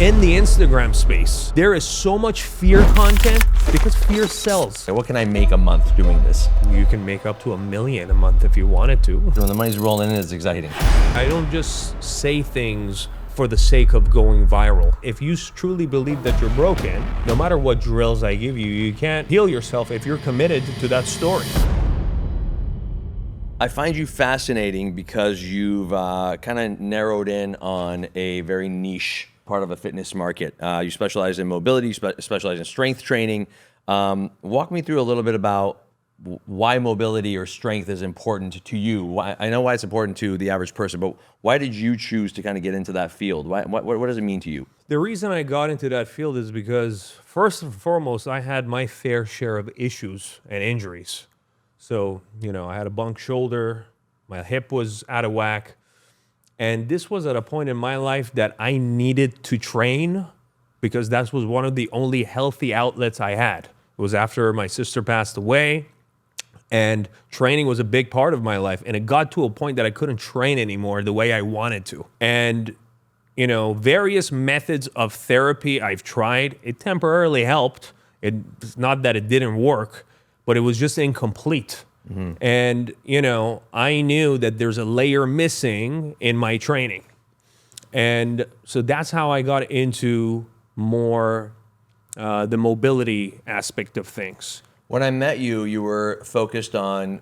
in the Instagram space, there is so much fear content because fear sells. What can I make a month doing this? You can make up to $1 million a month if you wanted to. When the money's rolling in, it's exciting. I don't just say things for the sake of going viral. If you truly believe that you're broken, no matter what drills I give you, you can't heal yourself if you're committed to that story. I find you fascinating because you've kind of narrowed in on a very niche part of a fitness market. You specialize in mobility, you specialize in strength training. Walk me through a little bit about why mobility or strength is important to you. I know why it's important to the average person, but why did you choose to kind of get into that field? What does it mean to you? The reason I got into that field is because, first and foremost, I had my fair share of issues and injuries. So, I had a bunk shoulder, my hip was out of whack, and this was at a point in my life that I needed to train because that was one of the only healthy outlets I had. It was after my sister passed away, and training was a big part of my life, and it got to a point that I couldn't train anymore the way I wanted to. And, various methods of therapy I've tried, it temporarily helped. It's not that it didn't work, but it was just incomplete. Mm-hmm. And, I knew that there's a layer missing in my training. And so that's how I got into more the mobility aspect of things. When I met you, you were focused on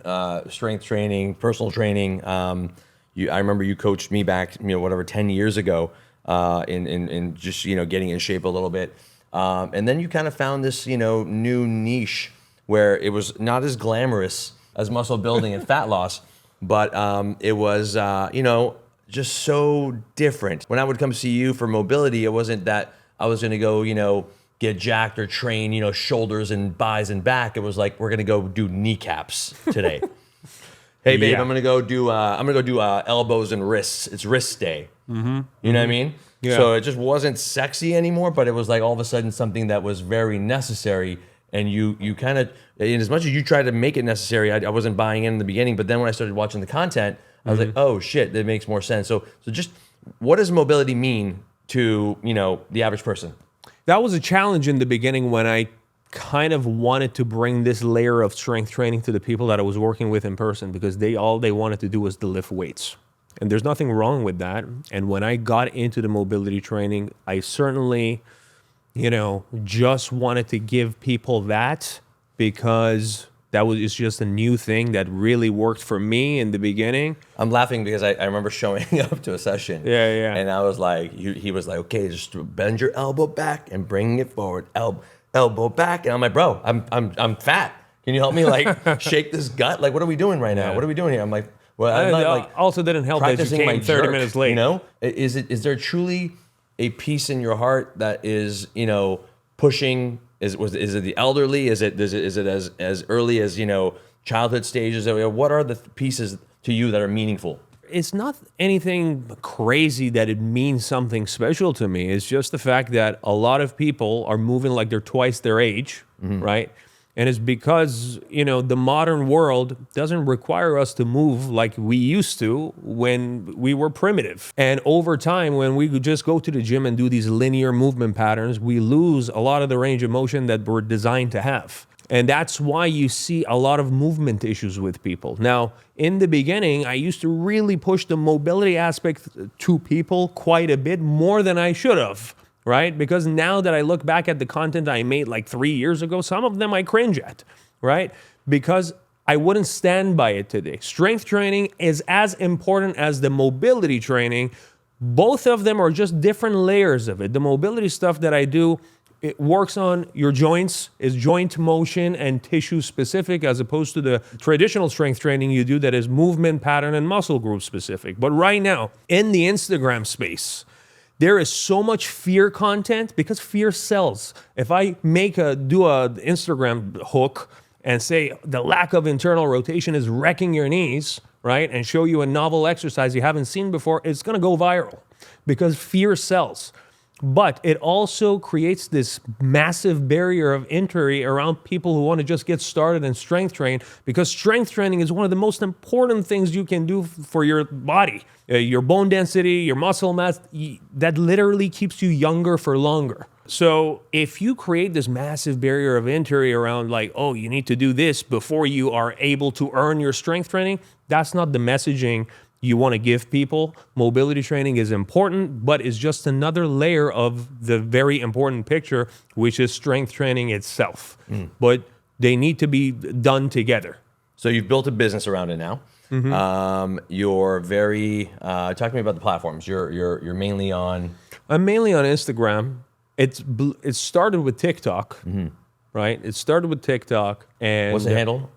strength training, personal training. I remember you coached me back, 10 years ago in just, getting in shape a little bit. And then you kind of found this, new niche where it was not as glamorous as muscle building and fat loss, but it was, just so different. When I would come see you for mobility, it wasn't that I was going to go, get jacked or train, shoulders and buys and back. It was like, we're going to go do kneecaps today. Hey, babe, yeah. I'm going to go do elbows and wrists. It's wrist day. Mm-hmm. You know what I mean? Yeah. So it just wasn't sexy anymore, but it was like all of a sudden something that was very necessary. And you kind of, as much as you tried to make it necessary, I wasn't buying in the beginning. But then when I started watching the content, I was like, oh shit, that makes more sense. So just what does mobility mean to, the average person? That was a challenge in the beginning when I kind of wanted to bring this layer of strength training to the people that I was working with in person, because all they wanted to do was to lift weights. And there's nothing wrong with that. And when I got into the mobility training, I certainly just wanted to give people that because it's just a new thing that really worked for me in the beginning. I'm laughing because I remember showing up to a session. Yeah. And I was like, he was like, okay, just bend your elbow back and bring it forward. Elbow back. And I'm like, bro, I'm fat. Can you help me shake this gut? Like, what are we doing right now? Yeah. What are we doing here? I'm like, well, I'm not also didn't help that you came 30 minutes late. Is there truly a piece in your heart that is, pushing? Is it the elderly? Is it as early as childhood stages? What are the pieces to you that are meaningful? It's not anything crazy that it means something special to me. It's just the fact that a lot of people are moving like they're twice their age, mm-hmm. right? And it's because, the modern world doesn't require us to move like we used to when we were primitive. And over time, when we could just go to the gym and do these linear movement patterns, we lose a lot of the range of motion that we're designed to have. And that's why you see a lot of movement issues with people. Now, in the beginning, I used to really push the mobility aspect to people quite a bit more than I should have. Right? Because now that I look back at the content I made like 3 years ago, some of them I cringe at, right? Because I wouldn't stand by it today. Strength training is as important as the mobility training. Both of them are just different layers of it. The mobility stuff that I do, it works on your joints, is joint motion and tissue specific, as opposed to the traditional strength training you do that is movement pattern and muscle group specific. But right now, in the Instagram space, there is so much fear content because fear sells. If I do a Instagram hook and say the lack of internal rotation is wrecking your knees, right? And show you a novel exercise you haven't seen before, it's gonna go viral because fear sells. But it also creates this massive barrier of entry around people who want to just get started in strength train, because strength training is one of the most important things you can do for your body. Your bone density, your muscle mass, that literally keeps you younger for longer. So if you create this massive barrier of entry around like, oh, you need to do this before you are able to earn your strength training, that's not the messaging you want to give people. Mobility training is important, but it's just another layer of the very important picture, which is strength training itself. But they need to be done together. So you've built a business around it now. You're very talk to me about the platforms. You're mainly on. I'm mainly on Instagram. It started with TikTok, right? It started with TikTok, and What's the handle?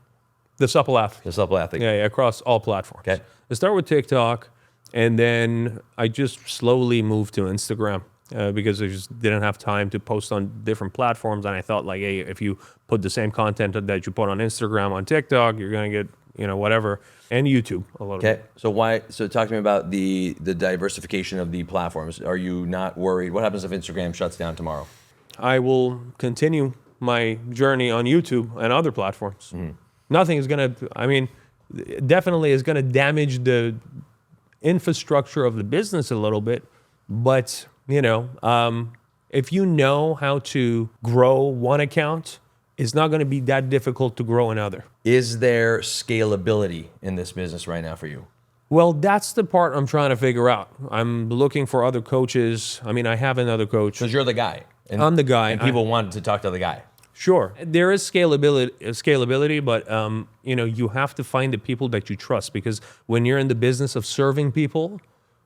The Supple Athlete. The Supple Athlete. Yeah, across all platforms. Okay. I started with TikTok, and then I just slowly moved to Instagram because I just didn't have time to post on different platforms. And I thought, like, hey, if you put the same content that you put on Instagram on TikTok, you're gonna get, whatever, and YouTube a little bit. Okay. So talk to me about the diversification of the platforms. Are you not worried? What happens if Instagram shuts down tomorrow? I will continue my journey on YouTube and other platforms. Nothing is gonna. Definitely is going to damage the infrastructure of the business a little bit. But, if you know how to grow one account, it's not going to be that difficult to grow another. Is there scalability in this business right now for you? Well, that's the part I'm trying to figure out. I'm looking for other coaches. I have another coach. Because you're the guy. And, I'm the guy. And people want to talk to the guy. Sure. There is scalability, but you have to find the people that you trust, because when you're in the business of serving people,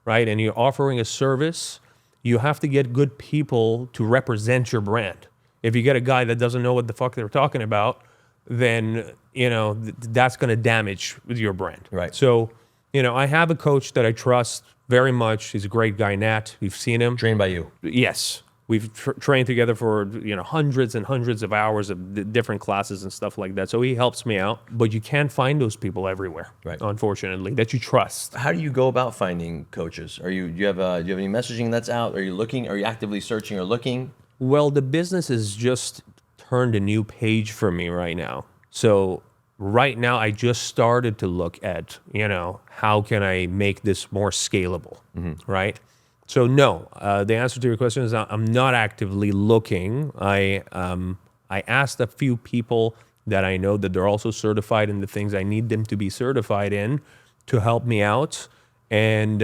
right, and you're offering a service, you have to get good people to represent your brand. If you get a guy that doesn't know what the fuck they're talking about, then, that's going to damage your brand. Right. So, I have a coach that I trust very much. He's a great guy, Nat. We've seen him. Trained by you. Yes. We've trained together for hundreds and hundreds of hours of different classes and stuff like that. So he helps me out. But you can't find those people everywhere, right, unfortunately, that you trust. How do you go about finding coaches? Do you have any messaging that's out? Are you actively searching or looking? Well, the business has just turned a new page for me right now. So right now I just started to look at, how can I make this more scalable, right? So no, the answer to your question is I'm not actively looking. I asked a few people that I know that they're also certified in the things I need them to be certified in to help me out. And,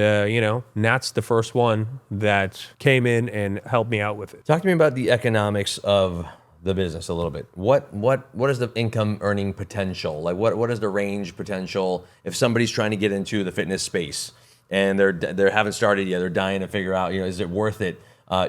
Nat's the first one that came in and helped me out with it. Talk to me about the economics of the business a little bit. What is the income earning potential? Like what is the range potential if somebody's trying to get into the fitness space? And they haven't started yet. They're dying to figure out, is it worth it?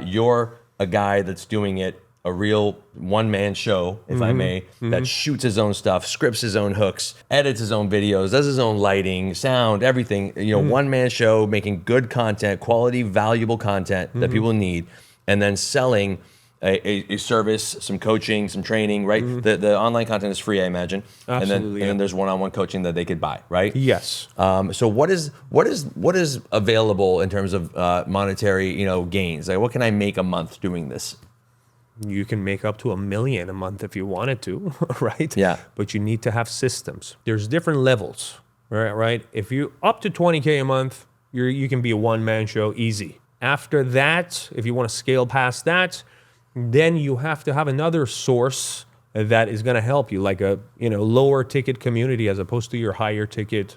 You're a guy that's doing it, a real one-man show, if I may, that shoots his own stuff, scripts his own hooks, edits his own videos, does his own lighting, sound, everything. One-man show, making good content, quality, valuable content that people need, and then selling a service, some coaching, some training, right? The online content is free, I imagine. Absolutely. And then there's one-on-one coaching that they could buy, right? Yes. So what is available in terms of monetary, gains? Like what can I make a month doing this? You can make up to $1 million a month if you wanted to, right? Yeah. But you need to have systems. There's different levels, right? If you up to $20K a month, you can be a one-man show easy. After that, if you want to scale past that, then you have to have another source that is going to help you, like a lower ticket community as opposed to your higher ticket,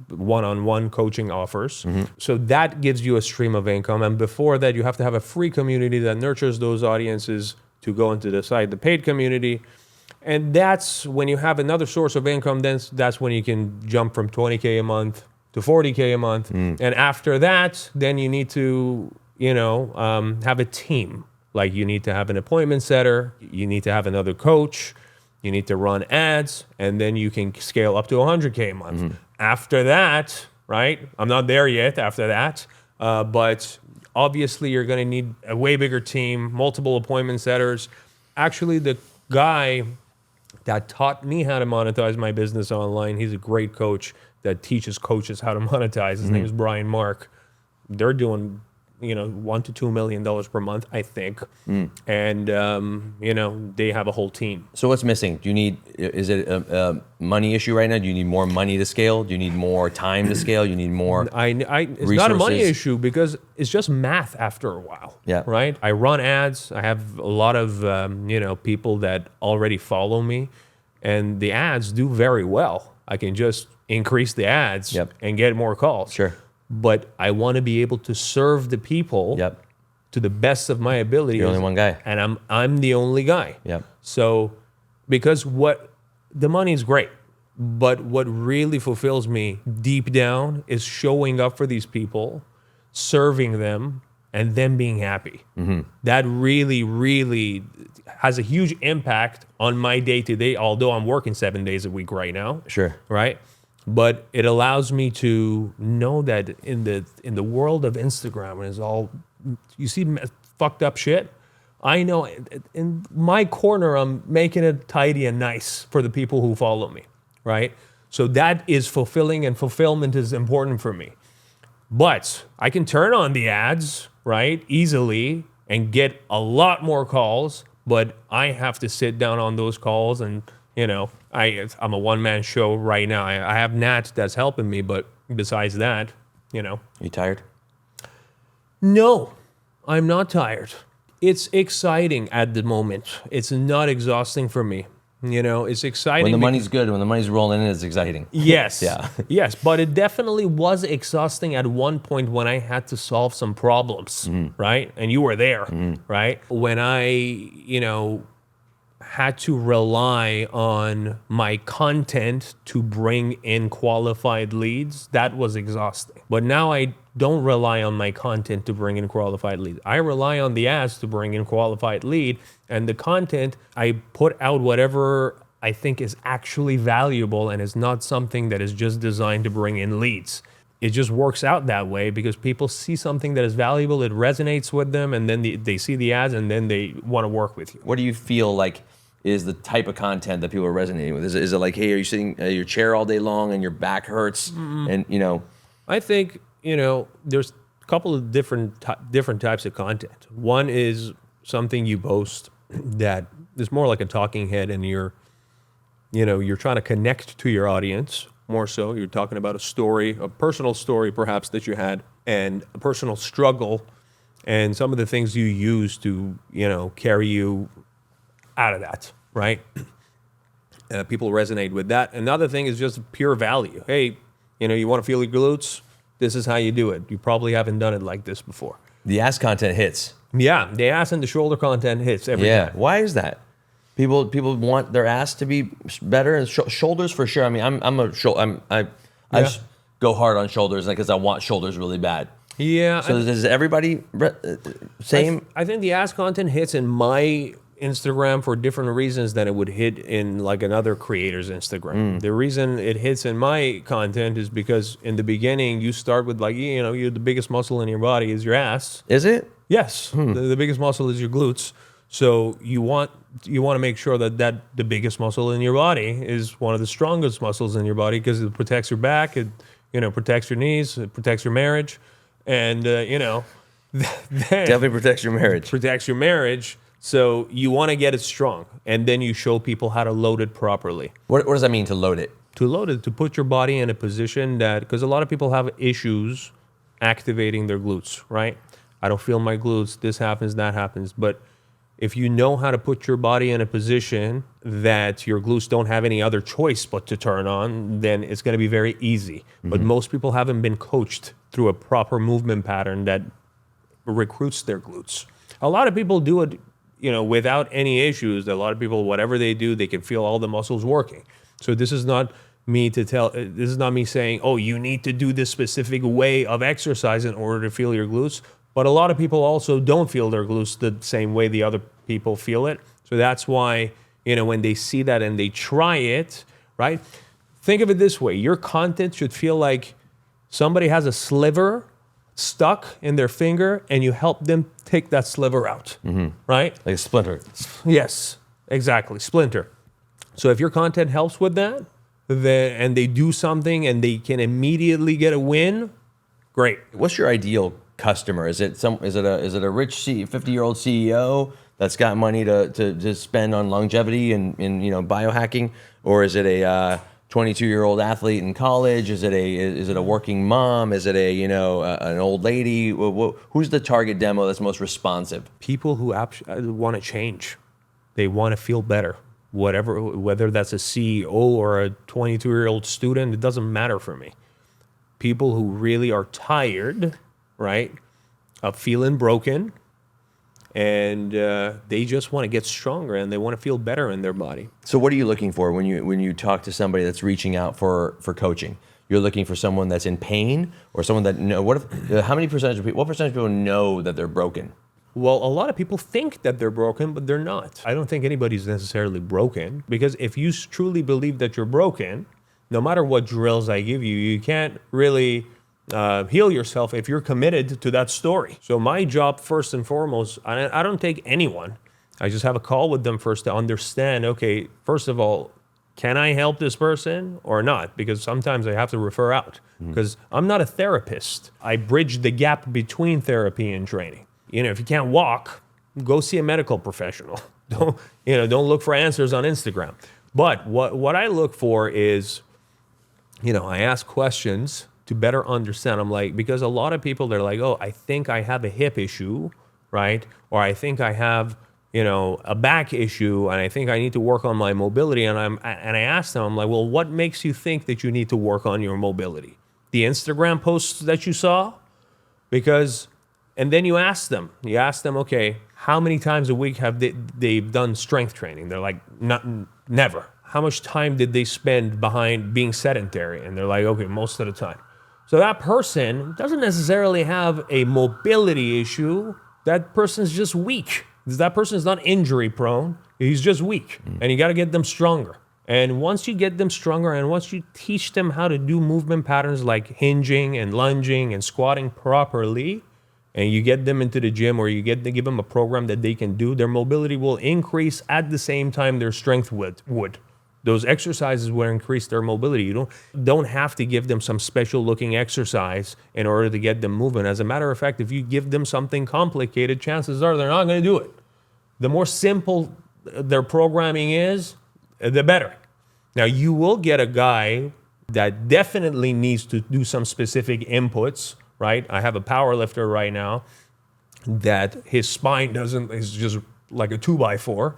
one-on-one coaching offers. So that gives you a stream of income. And before that, you have to have a free community that nurtures those audiences to go into the paid community. And that's when you have another source of income, then that's when you can jump from 20K a month to 40K a month. And after that, then you need to, have a team. Like you need to have an appointment setter, you need to have another coach, you need to run ads, and then you can scale up to 100K a month. After that, right? I'm not there yet after that, but obviously you're going to need a way bigger team, multiple appointment setters. Actually, the guy that taught me how to monetize my business online, he's a great coach that teaches coaches how to monetize. His name is Brian Mark. They're doing $1 to $2 million per month, I think. And, they have a whole team. So what's missing? Is it a money issue right now? Do you need more money to scale? Do you need more time to scale? You need more It's not a money issue because it's just math after a while. Yeah. Right. I run ads. I have a lot of, people that already follow me, and the ads do very well. I can just increase the ads and get more calls. Sure. But I want to be able to serve the people to the best of my ability. You're only one guy. And I'm the only guy. Yep. So because the money is great, but what really fulfills me deep down is showing up for these people, serving them, and them being happy. That really, really has a huge impact on my day-to-day, although I'm working 7 days a week right now. Sure. Right? But it allows me to know that in the world of Instagram, and it's all, you see fucked up shit, I know in my corner, I'm making it tidy and nice for the people who follow me, right? So that is fulfilling, and fulfillment is important for me. But I can turn on the ads, right, easily and get a lot more calls, but I have to sit down on those calls and, I'm a one-man show right now. I have Nat that's helping me, but besides that, You tired? No, I'm not tired. It's exciting at the moment. It's not exhausting for me. It's exciting. When the money's good, when the money's rolling in, it's exciting. Yes. Yeah. Yes, but it definitely was exhausting at one point when I had to solve some problems, right? And you were there, right? When I, had to rely on my content to bring in qualified leads, that was exhausting. But now I don't rely on my content to bring in qualified leads. I rely on the ads to bring in qualified lead, and the content, I put out whatever I think is actually valuable and is not something that is just designed to bring in leads. It just works out that way because people see something that is valuable, it resonates with them, and then they see the ads, and then they want to work with you. What do you feel like is the type of content that people are resonating with? Is it like, hey, are you sitting in your chair all day long and your back hurts? And I think there's a couple of different types of content. One is something you post that is more like a talking head, and you're trying to connect to your audience more so. You're talking about a story, a personal story perhaps that you had, and a personal struggle, and some of the things you use to carry you out of that, right? People resonate with that. Another thing is just pure value. Hey, you want to feel your glutes? This is how you do it. You probably haven't done it like this before. The ass content hits. Yeah, the ass and the shoulder content hits every time. Why is that? People want their ass to be better, and shoulders for sure. I mean, I go hard on shoulders because I want shoulders really bad. Yeah. So is everybody same? I think the ass content hits in my Instagram for different reasons than it would hit in like another creator's Instagram. The reason it hits in my content is because in the beginning you start with you're the biggest muscle in your body is your ass. Is it? Yes. The biggest muscle is your glutes. So you want to make sure that the biggest muscle in your body is one of the strongest muscles in your body because it protects your back, it protects your knees, it protects your marriage, and Definitely protects your marriage. Protects your marriage. So you want to get it strong, and then you show people how to load it properly. What does that mean to load it? To load it, to put your body in a position that, because a lot of people have issues activating their glutes, right? I don't feel my glutes, this happens, that happens. But if you know how to put your body in a position that your glutes don't have any other choice but to turn on, then it's going to be very easy. But most people haven't been coached through a proper movement pattern that recruits their glutes. A lot of people do it without any issues. A lot of people, whatever they do, they can feel all the muscles working. So this is not me saying, oh, you need to do this specific way of exercise in order to feel your glutes. But a lot of people also don't feel their glutes the same way the other people feel it. So that's why, when they see that and they try it, right? Think of it this way. Your content should feel like somebody has a sliver stuck in their finger and you help them take that sliver out, right? Like a splinter. Yes, exactly, splinter. So if your content helps with that, and they do something and they can immediately get a win, great. What's your ideal customer? Is it a rich 50-year-old CEO that's got money to spend on longevity and biohacking, or is it a 22-year-old athlete in college? Is it a working mom? Is it an old lady? Who's the target demo that's most responsive? People who want to change. They want to feel better. Whether that's a CEO or a 22-year-old student, it doesn't matter for me. People who really are tired, right, of feeling broken, and they just want to get stronger and they want to feel better in their body. So what are you looking for when you talk to somebody that's reaching out for coaching? You're looking for someone that's in pain, or someone that what percentage of people know that they're broken? Well, a lot of people think that they're broken, but they're not. I don't think anybody's necessarily broken, because if you truly believe that you're broken, no matter what drills I give you, you can't really heal yourself if you're committed to that story. So my job, first and foremost, I don't take anyone. I just have a call with them first to understand, okay, first of all, can I help this person or not? Because sometimes I have to refer out, because I'm not a therapist. I bridge the gap between therapy and training. If you can't walk, go see a medical professional. Don't look for answers on Instagram. But what I look for is, I ask questions to better understand. I'm like, because a lot of people, they're like, oh, I think I have a hip issue, right? Or I think I have, a back issue, and I think I need to work on my mobility. And I ask them, I'm like, well, what makes you think that you need to work on your mobility? The Instagram posts that you saw? And then you ask them, okay, how many times a week have they've done strength training? They're like, never. How much time did they spend behind being sedentary? And they're like, okay, most of the time. So that person doesn't necessarily have a mobility issue. That person's just weak. That person's not injury prone. He's just weak. And you got to get them stronger. And once you get them stronger, and once you teach them how to do movement patterns like hinging and lunging and squatting properly, and you get them into the gym, or you give them a program that they can do, their mobility will increase at the same time their strength would. Those exercises will increase their mobility. You don't have to give them some special looking exercise in order to get them moving. As a matter of fact, if you give them something complicated, chances are they're not going to do it. The more simple their programming is, the better. Now, you will get a guy that definitely needs to do some specific inputs, right? I have a power lifter right now that his spine is just like a 2x4.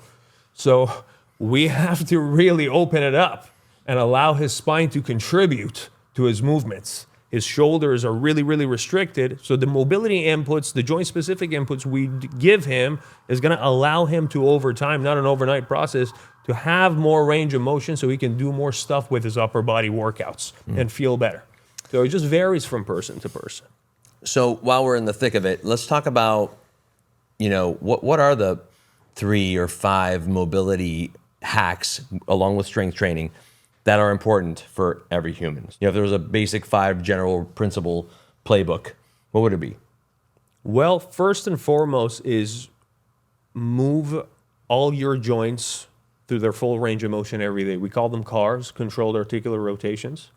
So we have to really open it up and allow his spine to contribute to his movements. His shoulders are really, really restricted. So the mobility inputs, the joint specific inputs we give him is going to allow him to, over time, not an overnight process, to have more range of motion so he can do more stuff with his upper body workouts and feel better. So it just varies from person to person. So while we're in the thick of it, let's talk about, what are the 3 or 5 mobility hacks along with strength training that are important for every human? If there was a basic 5 general principle playbook, what would it be? Well, first and foremost is move all your joints through their full range of motion every day. We call them CARs, controlled articular rotations.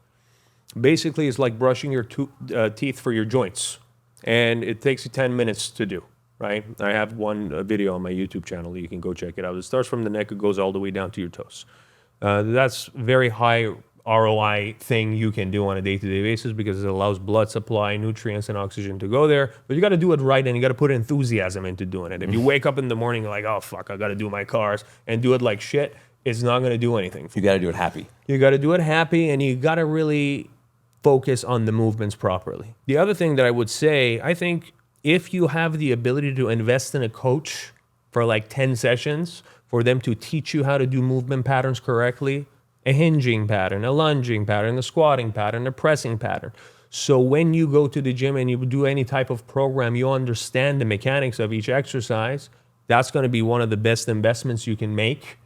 Basically, it's like brushing your teeth for your joints, and it takes you 10 minutes to do, right? I have one video on my YouTube channel. You can go check it out. It starts from the neck. It goes all the way down to your toes. That's very high ROI thing you can do on a day-to-day basis, because it allows blood supply, nutrients, and oxygen to go there. But you got to do it right, and you got to put enthusiasm into doing it. If you wake up in the morning like, oh, fuck, I got to do my CARs, and do it like shit, it's not going to do anything. You got to do it happy. You got to do it happy, and you got to really focus on the movements properly. The other thing that I would say, I think if you have the ability to invest in a coach for like 10 sessions for them to teach you how to do movement patterns correctly, a hinging pattern, a lunging pattern, a squatting pattern, a pressing pattern. So when you go to the gym and you do any type of program, you understand the mechanics of each exercise. That's going to be one of the best investments you can make,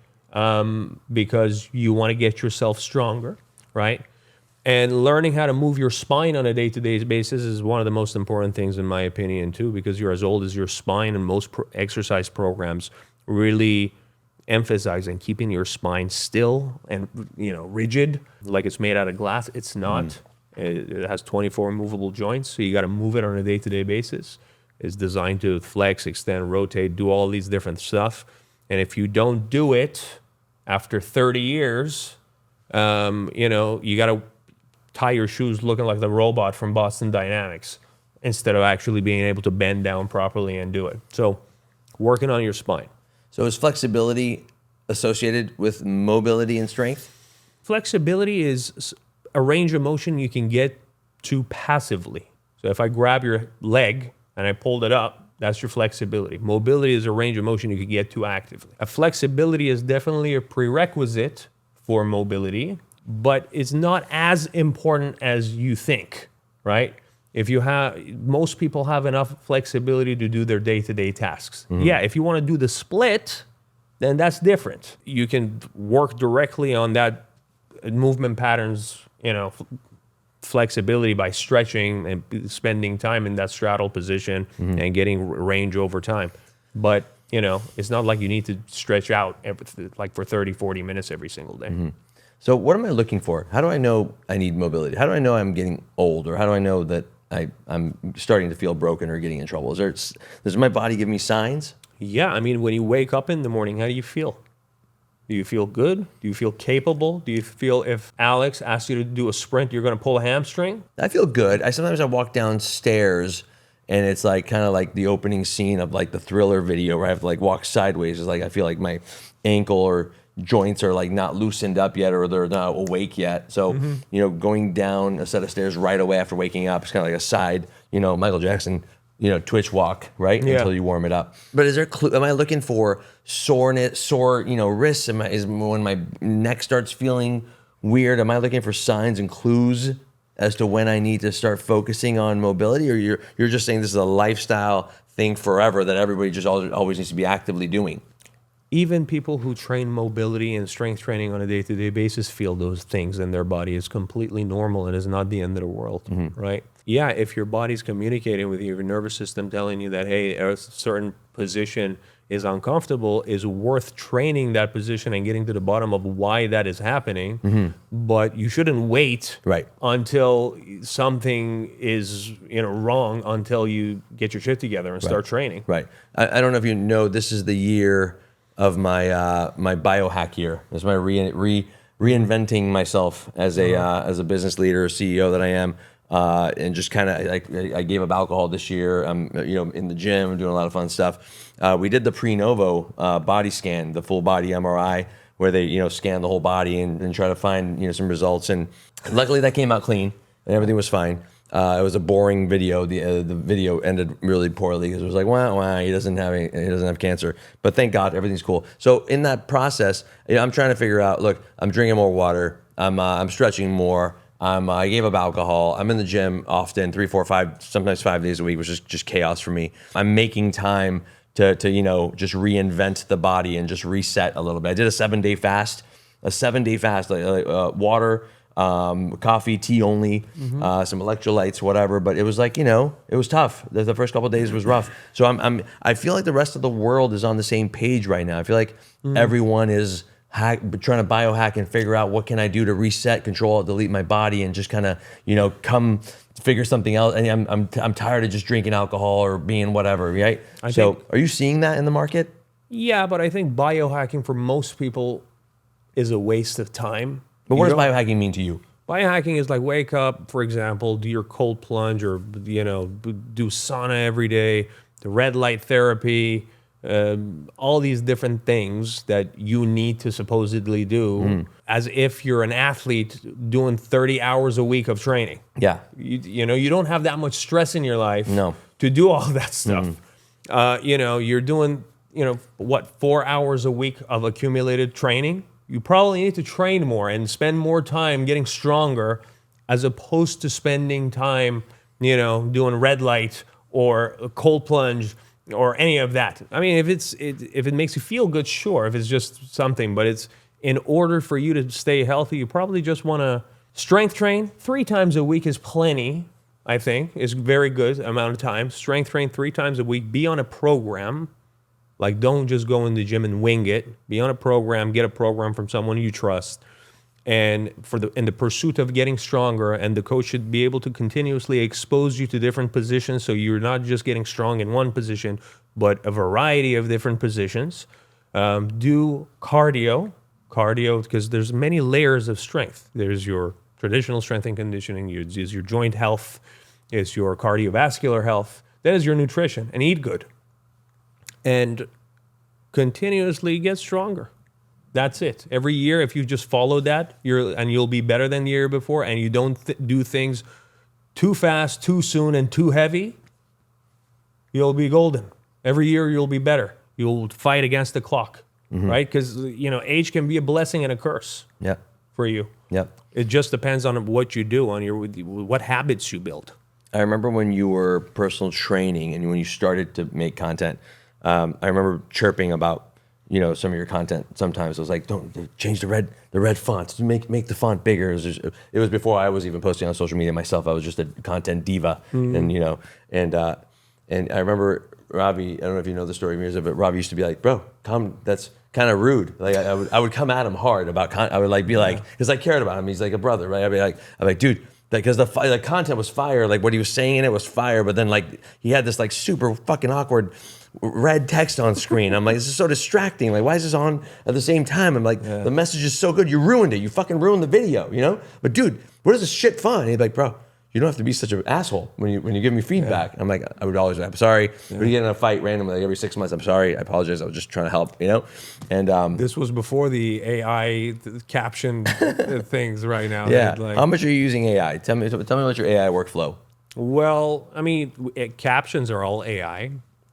because you want to get yourself stronger, right? And learning how to move your spine on a day-to-day basis is one of the most important things, in my opinion, too, because you're as old as your spine, and most exercise programs really emphasize on keeping your spine still and rigid, like it's made out of glass. It's not. It has 24 movable joints, so you got to move it on a day-to-day basis. It's designed to flex, extend, rotate, do all these different stuff. And if you don't do it after 30 years, you got to tie your shoes looking like the robot from Boston Dynamics instead of actually being able to bend down properly and do it. So working on your spine. So is flexibility associated with mobility and strength? Flexibility is a range of motion you can get to passively. So if I grab your leg and I pulled it up, that's your flexibility. Mobility is a range of motion you can get to actively. A flexibility is definitely a prerequisite for mobility, but it's not as important as you think, right? Most people have enough flexibility to do their day-to-day tasks. Yeah, if you want to do the split, then that's different. You can work directly on that movement patterns, flexibility by stretching and spending time in that straddle position and getting range over time. But, it's not like you need to stretch out for 30, 40 minutes every single day. So what am I looking for? How do I know I need mobility? How do I know I'm getting old? Or how do I know that I'm starting to feel broken or getting in trouble? Does my body give me signs? Yeah, I mean, when you wake up in the morning, how do you feel? Do you feel good? Do you feel capable? Do you feel if Alex asks you to do a sprint, you're going to pull a hamstring? I feel good. Sometimes I walk downstairs and it's like kind of like the opening scene of like the Thriller video where I have to like walk sideways. It's like I feel like my ankle or joints are like not loosened up yet or they're not awake yet. So, going down a set of stairs right away after waking up is kind of like a side, Michael Jackson, twitch walk, right? Yeah. Until you warm it up. But is there am I looking for soreness, sore, wrists? Is when my neck starts feeling weird, am I looking for signs and clues as to when I need to start focusing on mobility? Or you're just saying this is a lifestyle thing forever that everybody just always needs to be actively doing? Even people who train mobility and strength training on a day-to-day basis feel those things in their body. Is completely normal and is not the end of the world, right? Yeah, if your body's communicating with you, your nervous system telling you that, hey, a certain position is uncomfortable, is worth training that position and getting to the bottom of why that is happening. But you shouldn't wait until something is wrong until you get your shit together and start training. Right. I don't know if you know, this is the year of my my biohack year. It's my reinventing myself as a business leader, CEO that I am. And just kind of I gave up alcohol this year. I'm in the gym, doing a lot of fun stuff. We did the pre-novo body scan, the full body MRI, where they scan the whole body and try to find some results. And luckily that came out clean and everything was fine. It was a boring video. The video ended really poorly because it was like, wow, he doesn't have cancer. But thank God, everything's cool. So in that process, I'm trying to figure out. Look, I'm drinking more water. I'm stretching more. I gave up alcohol. I'm in the gym often, 3, 4, 5, sometimes 5 days a week, which is just chaos for me. I'm making time to just reinvent the body and just reset a little bit. I did a 7-day fast, water, coffee, tea only, some electrolytes, whatever. But it was like, it was tough. The first couple of days was rough. So I feel like the rest of the world is on the same page right now. I feel like everyone is trying to biohack and figure out what can I do to reset, control, delete my body, and just kind of come figure something else. And I'm tired of just drinking alcohol or being whatever, right? Are you seeing that in the market? Yeah, but I think biohacking for most people is a waste of time. But what does biohacking mean to you? Biohacking is like wake up, for example, do your cold plunge or do sauna every day, the red light therapy. All these different things that you need to supposedly do as if you're an athlete doing 30 hours a week of training. Yeah. You don't have that much stress in your life to do all that stuff. You're doing, 4 hours a week of accumulated training. You probably need to train more and spend more time getting stronger as opposed to spending time, doing red light or a cold plunge or any of that. I mean, if it makes you feel good, sure. If it's just something, but it's in order for you to stay healthy, you probably just want to strength train 3 times a week is plenty. I think is very good amount of time. Strength train 3 times a week. Be on a program. Like, don't just go in the gym and wing it. Be on a program. Get a program from someone you trust. and in the pursuit of getting stronger, and the coach should be able to continuously expose you to different positions, so you're not just getting strong in one position, but a variety of different positions. Do cardio, because there's many layers of strength. There's your traditional strength and conditioning, is your joint health, is your cardiovascular health, then is your nutrition, and eat good. And continuously get stronger. That's it. Every year, if you just follow that, you'll be better than the year before, and you don't do things too fast, too soon, and too heavy, you'll be golden. Every year, you'll be better. You'll fight against the clock, right? Because, age can be a blessing and a curse for you. Yep. It just depends on what you do, what habits you build. I remember when you were personal training and when you started to make content, I remember chirping about some of your content. Sometimes I was like, don't change the red fonts, make the font bigger. It was before I was even posting on social media myself. I was just a content diva, and I remember Ravi. I don't know if you know the story, Mirza, but Ravi used to be like, bro, that's kind of rude. Like I would come at him hard about I would be like, because I cared about him. He's like a brother, right? I'm like, dude. Because the content was fire, like what he was saying in it was fire, but then like he had this like super fucking awkward red text on screen. I'm like, this is so distracting. Like, why is this on at the same time? I'm like, the message is so good, you ruined it. You fucking ruined the video, But dude, what is this shit fun? And he'd be like, bro, you don't have to be such an asshole when you give me feedback. I'm like, I would always, I'm sorry. We get in a fight randomly like every 6 months. I'm sorry. I apologize. I was just trying to help, And this was before the AI caption things right now. Yeah. How much are you using AI? Tell me about your AI workflow. Well, I mean, captions are all AI.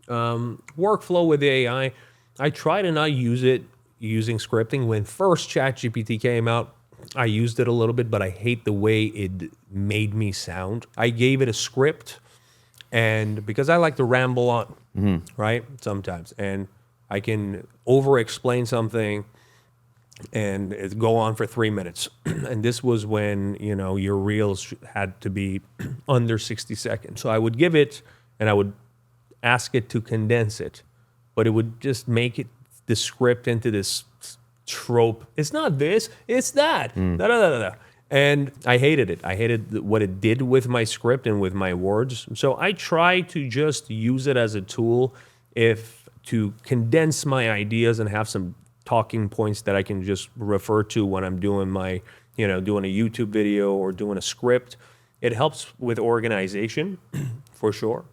Workflow with AI, I try to not use it using scripting. When first ChatGPT came out, I used it a little bit, but I hate the way it made me sound. I gave it a script, and because I like to ramble on, right, sometimes, and I can over-explain something and it go on for 3 minutes. And this was when, your reels had to be under 60 seconds. So I would give it, and I would ask it to condense it, but it would just make the script into this trope. It's not this, it's that. Da, da, da, da. And I hated it. I hated what it did with my script and with my words. So I try to just use it as a tool to condense my ideas and have some talking points that I can just refer to when I'm doing my, doing a YouTube video or doing a script. It helps with organization for sure.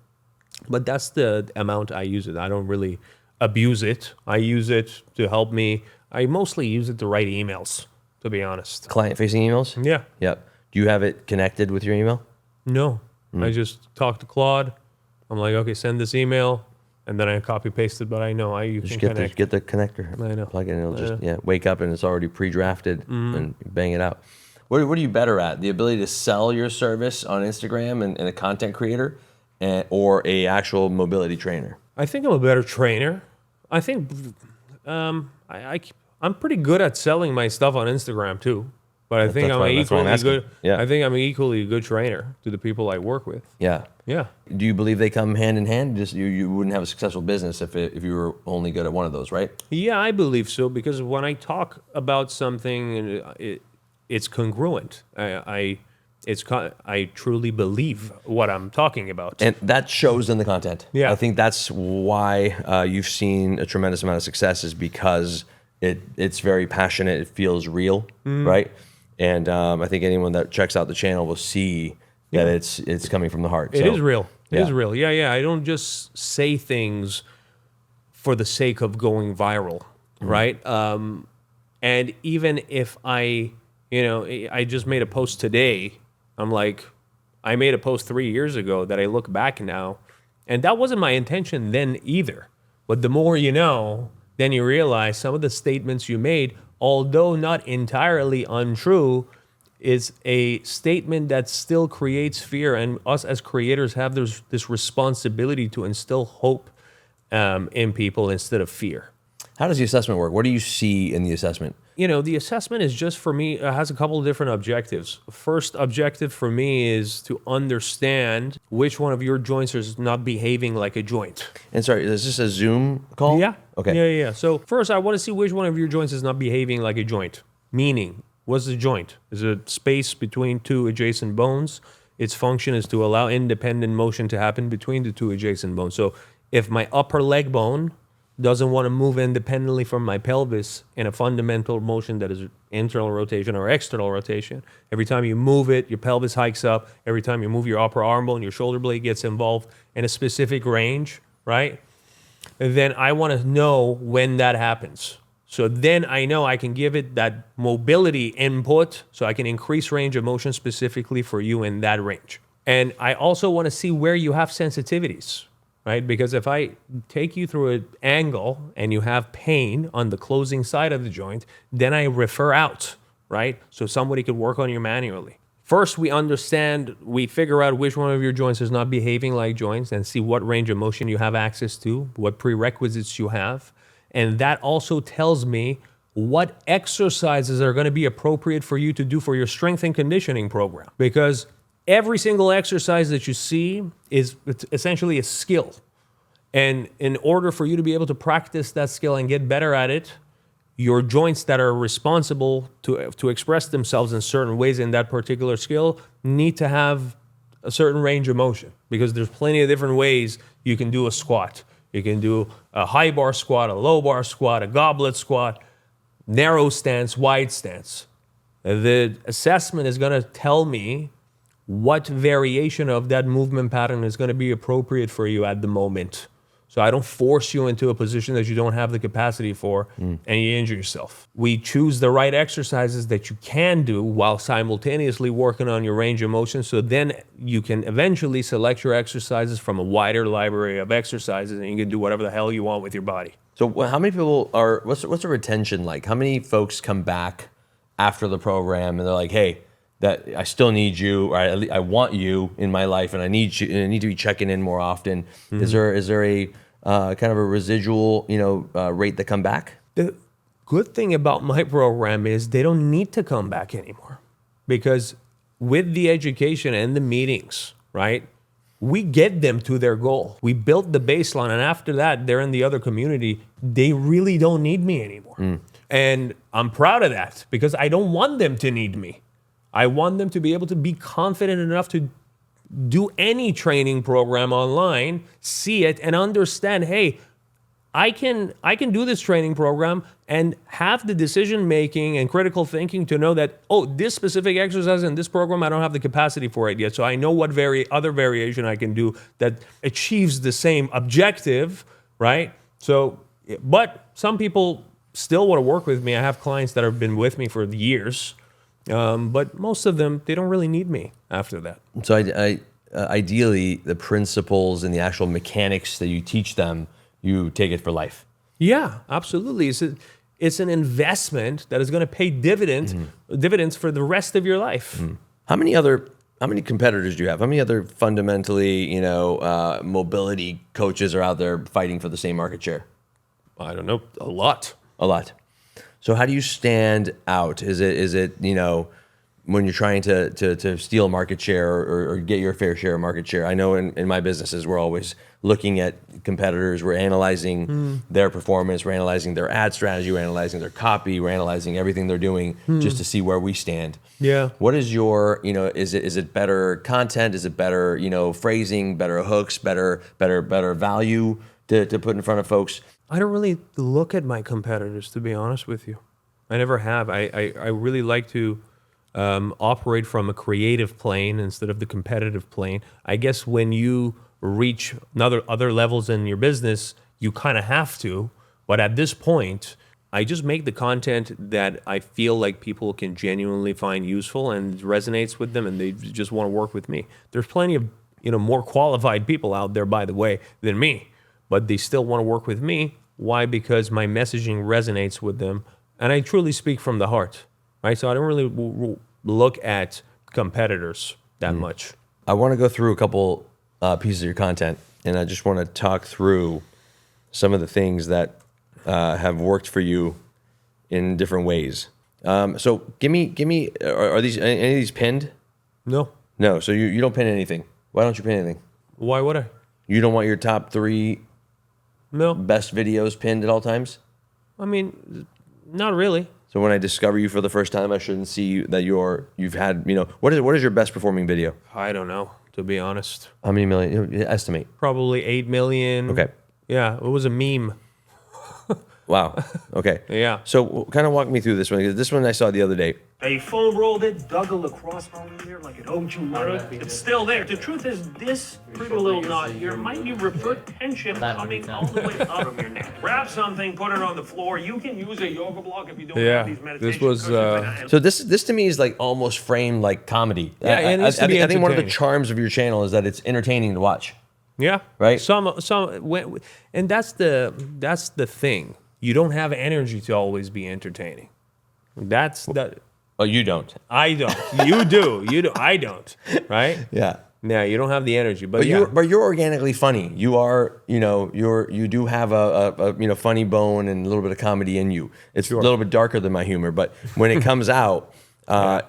But that's the amount I use it. I don't really abuse it. I use it to help me. I mostly use it to write emails, to be honest. Client-facing emails? Yeah. Yep. Do you have it connected with your email? No. I just talk to Claude. I'm like, okay, send this email, and then I copy paste it. But I know you just can connect. Get the connector. I know. Plug it in. It'll just wake up and it's already pre-drafted and bang it out. What are you better at? The ability to sell your service on Instagram and a content creator, or a actual mobility trainer? I think I'm a better trainer. I think I'm pretty good at selling my stuff on Instagram too. But I think I'm equally good. Yeah. I think I'm equally a good trainer to the people I work with. Yeah. Yeah. Do you believe they come hand in hand? Just you wouldn't have a successful business if you were only good at one of those, right? Yeah, I believe so, because when I talk about something, it's congruent. I truly believe what I'm talking about. And that shows in the content. Yeah. I think that's why you've seen a tremendous amount of success, is because it's very passionate. It feels real, right? And I think anyone that checks out the channel will see that it's coming from the heart. It is real. It is real. Yeah. I don't just say things for the sake of going viral, right? And even if I just made a post today, I'm like, I made a post 3 years ago that I look back now, and that wasn't my intention then either. But the more you know, then you realize some of the statements you made, although not entirely untrue, is a statement that still creates fear. And us as creators have this responsibility to instill hope in people instead of fear. How does the assessment work? What do you see in the assessment? The assessment is just, for me, has a couple of different objectives. First objective for me is to understand which one of your joints is not behaving like a joint. And sorry, is this a Zoom call? Yeah. Okay. Yeah. So first, I want to see which one of your joints is not behaving like a joint. Meaning, What's the joint? Is it space between two adjacent bones? Its function is to allow independent motion to happen between the two adjacent bones. So if my upper leg bone doesn't want to move independently from my pelvis in a fundamental motion that is internal rotation or external rotation, every time you move it, your pelvis hikes up. Every time you move your upper arm bone, your shoulder blade gets involved in a specific range, right? And then I want to know when that happens. So then I know I can give it that mobility input so I can increase range of motion specifically for you in that range. And I also want to see where you have sensitivities, right? Because if I take you through an angle and you have pain on the closing side of the joint, then I refer out, right? So somebody could work on you manually. First, we figure out which one of your joints is not behaving like joints and see what range of motion you have access to, what prerequisites you have. And that also tells me what exercises are going to be appropriate for you to do for your strength and conditioning program. Because every single exercise that you see is essentially a skill. And in order for you to be able to practice that skill and get better at it, your joints that are responsible to express themselves in certain ways in that particular skill need to have a certain range of motion, because there's plenty of different ways you can do a squat. You can do a high bar squat, a low bar squat, a goblet squat, narrow stance, wide stance. The assessment is going to tell me what variation of that movement pattern is going to be appropriate for you at the moment. So I don't force you into a position that you don't have the capacity for and you injure yourself. We choose the right exercises that you can do while simultaneously working on your range of motion, so then you can eventually select your exercises from a wider library of exercises and you can do whatever the hell you want with your body. So how many people what's the retention like? How many folks come back after the program and they're like, hey, that I still need you, or I want you in my life, and I need you, and I need to be checking in more often. Mm-hmm. Is there a kind of a residual rate that come back? The good thing about my program is they don't need to come back anymore, because with the education and the meetings, right, we get them to their goal. We built the baseline, and after that, they're in the other community. They really don't need me anymore. And I'm proud of that, because I don't want them to need me. I want them to be able to be confident enough to do any training program online, see it, and understand, hey, I can do this training program and have the decision making and critical thinking to know that, oh, this specific exercise in this program, I don't have the capacity for it yet. So I know what other variation I can do that achieves the same objective, right? So, but some people still want to work with me. I have clients that have been with me for years. But most of them, they don't really need me after that. So ideally, the principles and the actual mechanics that you teach them, you take it for life. Yeah, absolutely. It's an investment that is going to pay dividends for the rest of your life. Mm-hmm. How many competitors do you have? How many other fundamentally, mobility coaches are out there fighting for the same market share? I don't know, a lot. A lot. So how do you stand out? Is it when you're trying to steal market share or get your fair share of market share? I know in my businesses, we're always looking at competitors. We're analyzing their performance. We're analyzing their ad strategy. We're analyzing their copy. We're analyzing everything they're doing just to see where we stand. Yeah. What is your, is it better content? Is it better, phrasing, better hooks, better value to put in front of folks? I don't really look at my competitors, to be honest with you. I never have. I really like to operate from a creative plane instead of the competitive plane. I guess when you reach other levels in your business, you kind of have to. But at this point, I just make the content that I feel like people can genuinely find useful and resonates with them, and they just want to work with me. There's plenty of more qualified people out there, by the way, than me, but they still want to work with me. Why? Because my messaging resonates with them, and I truly speak from the heart, right? So I don't really look at competitors that much. I want to go through a couple pieces of your content, and I just want to talk through some of the things that have worked for you in different ways. So give me, are any of these pinned? No. So you don't pin anything. Why don't you pin anything? Why would I? You don't want your top 3 No. best videos pinned at all times? I mean, not really. So when I discover you for the first time, I shouldn't see that you've had, what is your best performing video? I don't know, to be honest. How many million? Estimate. Probably 8 million. Okay. Yeah, it was a meme. Wow. Okay. Yeah. So kind of walk me through this one, because this one I saw the other day. They foam rolled it, dug a lacrosse ball in there like an Oju murder. It's still there. The truth is, this pretty little knot here might be revert tension coming all the way out of your neck. Grab something, put it on the floor. You can use a yoga block if you don't Yeah, have these meditation this was, cushions. So this to me is like almost framed like comedy. Yeah, and it needs to be I think one of the entertaining. charms of your channel is that it's entertaining to watch. Yeah. Right? And that's the thing. You don't have energy to always be entertaining. That's that. Oh, you don't. I don't. You do. You do. I don't. Right? Yeah. Yeah. You don't have the energy. But But you're organically funny. You are, you do have a funny bone and a little bit of comedy in you. It's a little bit darker than my humor, but when it comes out,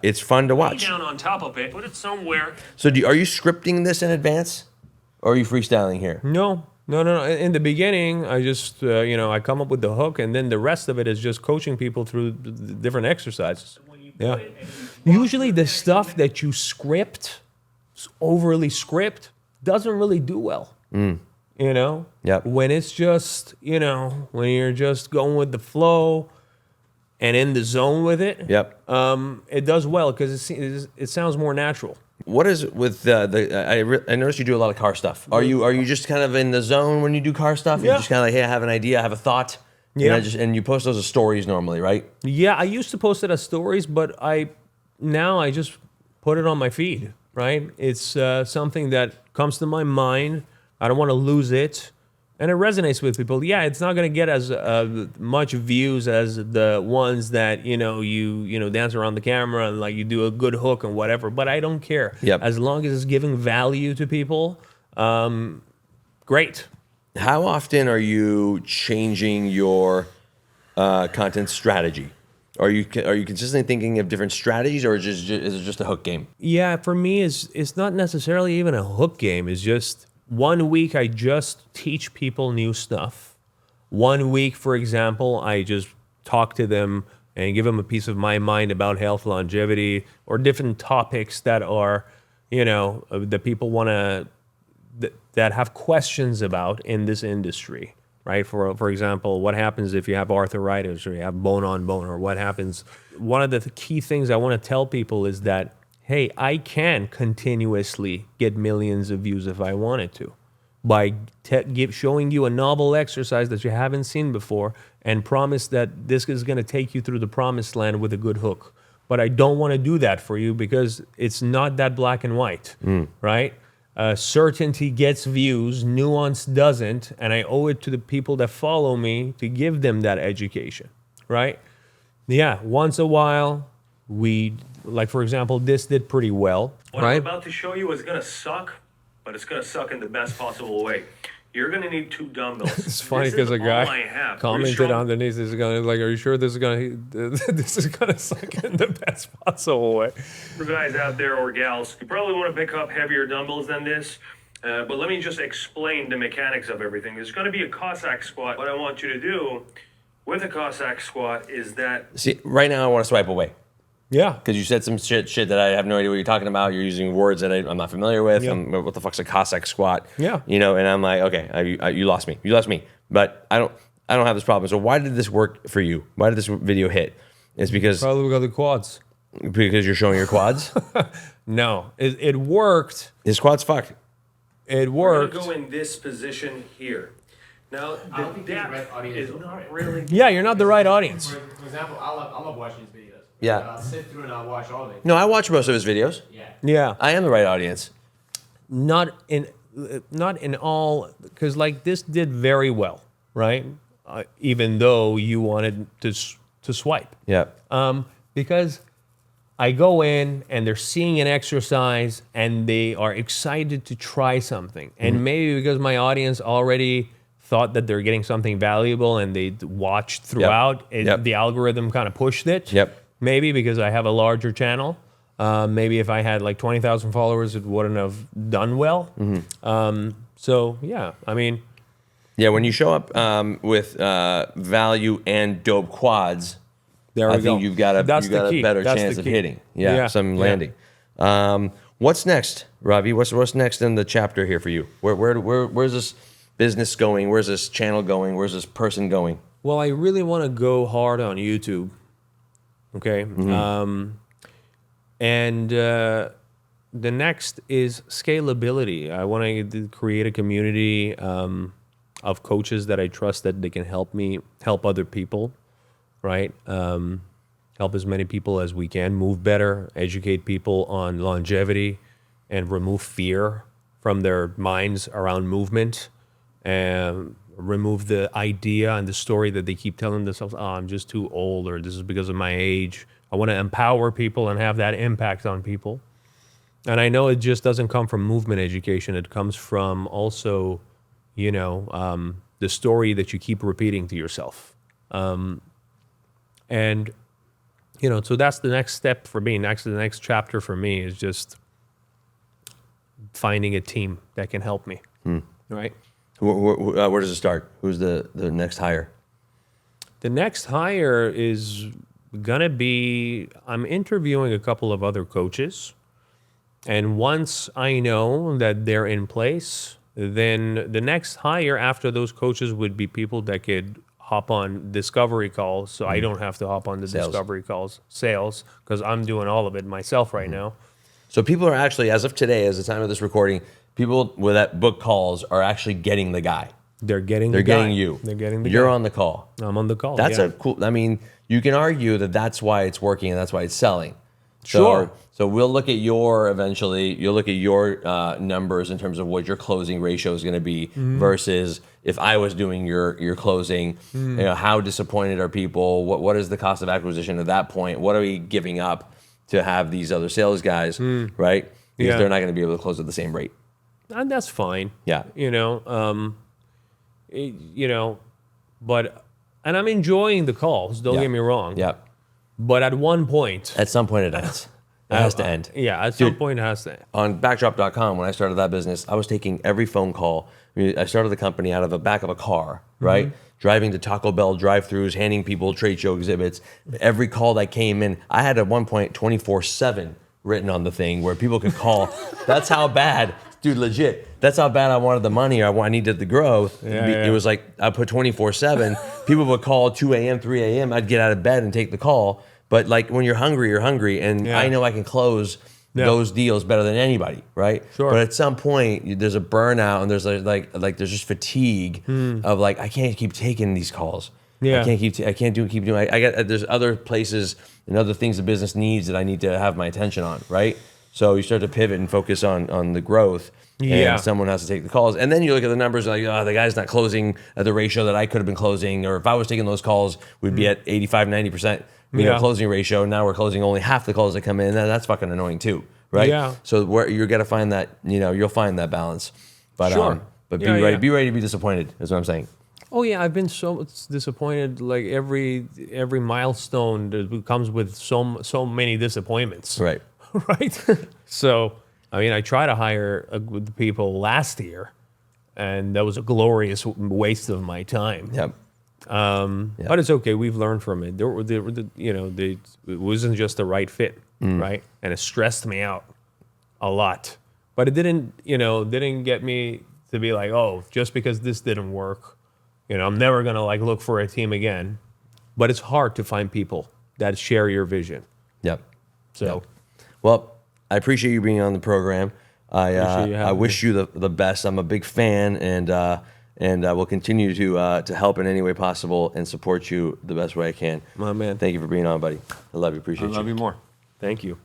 it's fun to Lay watch. down on top of it, put it somewhere. So are you scripting this in advance, or are you freestyling here? No. In the beginning, I just, I come up with the hook, and then the rest of it is just coaching people through the different exercises. Yeah. Usually the stuff that you overly script, doesn't really do well. Yep. When it's just, when you're just going with the flow and in the zone with it, Yep. it does well because it sounds more natural. What is it with I noticed you do a lot of car stuff. Are you just kind of in the zone when you do car stuff? Yeah. You're just kind of like, hey, I have an idea, I have a thought. Yeah. And you post those as stories normally, right? Yeah, I used to post it as stories, but now I just put it on my feed, right? It's something that comes to my mind. I don't want to lose it. And it resonates with people. Yeah, it's not going to get as much views as the ones that, you dance around the camera and like you do a good hook and whatever, but I don't care. Yep. As long as it's giving value to people, great. How often are you changing your content strategy? Are you consistently thinking of different strategies, or is it just a hook game? Yeah, for me, it's not necessarily even a hook game. It's just 1 week I just teach people new stuff. 1 week, for example, I just talk to them and give them a piece of my mind about health, longevity, or different topics that are, that people want to, that have questions about in this industry, right? For example, what happens if you have arthritis or you have bone on bone, or what happens? One of the key things I want to tell people is that, hey, I can continuously get millions of views if I wanted to by showing you a novel exercise that you haven't seen before and promise that this is going to take you through the promised land with a good hook. But I don't want to do that for you because it's not that black and white, right? Certainty gets views, nuance doesn't, and I owe it to the people that follow me to give them that education, right? Yeah, once a while, like for example, this did pretty well, What right? I'm about to show you is going to suck, but it's going to suck in the best possible way. You're going to need 2 dumbbells. It's funny This is because a all guy I have. commented Pretty strong. underneath, this is going like, "Are you sure this is going to suck in the best possible way?" For guys out there or gals, you probably want to pick up heavier dumbbells than this. But let me just explain the mechanics of everything. There's going to be a Cossack squat. What I want you to do with a Cossack squat is that See, right now I want to swipe away. Yeah, Because you said some shit that I have no idea what you're talking about. You're using words that I'm not familiar with. Yeah. What the fuck's a Cossack squat? Yeah. And I'm like, okay, you lost me. You lost me. But I don't have this problem. So why did this work for you? Why did this video hit? It's because probably we got the quads. you're showing your quads. No, it worked. His quads fuck. It we're worked. going to go in this position here. Now, I don't the think he's the right depth audience. is not really... Yeah, you're not the right audience. For example, I love watching his videos. Yeah. I'll sit through and I'll watch all of it. No, I watch most of his videos. Yeah. Yeah, I am the right audience. not in all, because like this did very well, right? Even though you wanted to swipe. Yeah. Because I go in and they're seeing an exercise and they are excited to try something. And maybe because my audience already thought that they're getting something valuable and they watched throughout, the algorithm kind of pushed it. Yep. Maybe because I have a larger channel. Maybe if I had like 20,000 followers, it wouldn't have done well. So, yeah, I mean, Yeah, when you show up with value and dope quads, There we I go. think you've got That's a the key. better That's chance the of key. hitting. Yeah, some Yeah. landing. What's next, Ravi? What's next in the chapter here for you? Where's this business going? Where's this channel going? Where's this person going? Well, I really want to go hard on YouTube. Okay. And the next is scalability. I want to create a community of coaches that I trust that they can help me help other people, right? Help as many people as we can move better, educate people on longevity, and remove fear from their minds around movement, and remove the idea and the story that they keep telling themselves, oh, I'm just too old, or this is because of my age. I want to empower people and have that impact on people. And I know it just doesn't come from movement education. It comes from also, the story that you keep repeating to yourself. And so that's the next step for me. The next chapter for me is just finding a team that can help me, right? Where does it start? Who's the next hire? The next hire is gonna be, I'm interviewing a couple of other coaches. And once I know that they're in place, then the next hire after those coaches would be people that could hop on discovery calls, so I don't have to hop on the discovery calls, sales, because I'm doing all of it myself right now. So people are actually, as of today, as the time of this recording, people with that book calls are actually getting the guy. They're getting They're getting you. They're getting the You're guy. on the call. I'm on the call. That's yeah. a cool. I mean, you can argue that that's why it's working and that's why it's selling. Sure. So we'll look at you'll look at your numbers in terms of what your closing ratio is going to be versus if I was doing your closing. How disappointed are people? What is the cost of acquisition at that point? What are we giving up to have these other sales guys, right? Because Yeah. they're not going to be able to close at the same rate. And that's fine. Yeah. But I'm enjoying the calls. Don't Yeah. get me wrong. Yeah. But at one point, At some point it ends. It has to end. Yeah, at some point it has to end. On backdrop.com, when I started that business, I was taking every phone call. I started the company out of the back of a car, right? Driving to Taco Bell drive-thrus, handing people trade show exhibits. Every call that came in, I had at one point 24/7 written on the thing where people could call. That's how bad, dude, legit. That's how bad I wanted the money, or I needed the growth. Yeah. It was like I put 24/7. People would call 2 a.m., 3 a.m. I'd get out of bed and take the call. But like when you're hungry, and Yeah. I know I can close those deals better than anybody, right? Sure. But at some point, there's a burnout, and there's like there's just fatigue of like I can't keep taking these calls. Yeah. I can't keep doing. I got there's other places and other things the business needs that I need to have my attention on, right? So you start to pivot and focus on the growth. Yeah. And someone has to take the calls. And then you look at the numbers like, oh, the guy's not closing at the ratio that I could have been closing. Or if I was taking those calls, we'd be at 85, 90% closing ratio. Now we're closing only half the calls that come in. That's fucking annoying too, right? Yeah. So where you're going to find that, you'll find that balance. But, Sure. But be Yeah, ready. yeah. Be ready to be disappointed is what I'm saying. Oh yeah, I've been so disappointed. Like every milestone that comes with so many disappointments. Right. Right. So I try to hire with people last year, and that was a glorious waste of my time. Yep. But it's okay. We've learned from it. It wasn't just the right fit, right? And it stressed me out a lot. But it didn't get me to be like, oh, just because this didn't work, I'm never gonna look for a team again. But it's hard to find people that share your vision. Yep. So, Yep. Well, I appreciate you being on the program. Appreciate you I having wish you the best. I'm a big fan, and will continue to help in any way possible and support you the best way I can. my man, Thank you for being on, buddy. I love you. Appreciate you. you more. Thank you.